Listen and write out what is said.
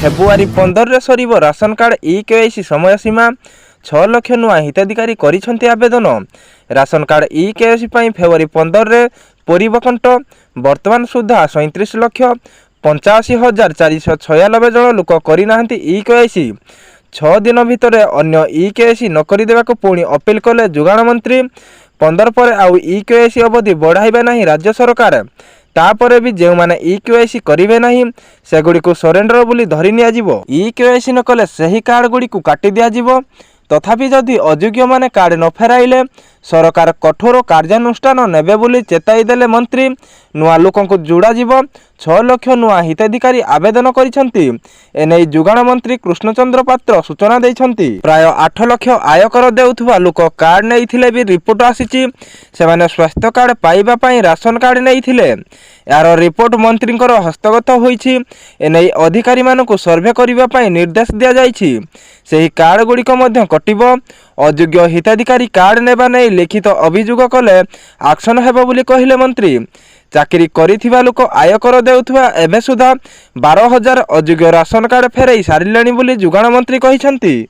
February 15 Ghraib ration card e-KYC समय सीमा 6 लाख नुआ हिताधिकारी करिसेंति आवेदन। राशन कार्ड ई-केवाईसी फेब्रुआरी 15 परिबकंट वर्तमान सुधा 37,85,496 जन लोक करना ई-केवाईसी। 6 दिन भितर अन्य ई-केवाईसी नकरी देवाक पुणी अपील कले जोगाण मंत्री। 15 पर आउ ई-केवाईसी अवधि बढ़ाइबा नहीं राज्य सरकार। तापर भी जो मैंने ई-केवाईसी करेंगे नहीं सेगुड़ी को सरेंडर बोली धरी नियाजिबो। ई-केवाईसी न कले सही कार्ड गुड़ी को काटी दियाजिबो। तथापि जदि अयोग्य माने कार्ड न फेराइले सरकार कठोर कार्यानुष्ठान नेबे बोली चेताई देले मंत्री। नुआ लोकों को जोड़ा जीवो 6 लाख नुआ हिताधिकारी आवेदन करिसेंति। एने जोगाण मंत्री कृष्णचंद्र पात्र सूचना दैछंति। प्राय 8 लाख आयकर देउथुवा लोक कार्ड नैथिले भी रिपोर्ट आसीची। सेमाने स्वास्थ्य कार्ड पाइबा पई राशन कार्ड नैथिले। यार रिपोर्ट मंत्री हस्तगत होईछि। एने अधिकारी मानकु सर्वे करिबा पई निर्देश दिया जाईछि। सेही कार्ड गुड़िक मध्य कटिबो। अयोग्य हिताधिकारी कार्ड नेबा नै लिखित अभियोग कले एक्शन हेबो बोली कहिले मंत्री। चाकरी करिथिबा लोक आयकर देउथुवा एबे सुधा 12,000 अयोग्य राशन कार्ड फेराई सारिलेनी बोली जोगाण मंत्री कहिसेंति।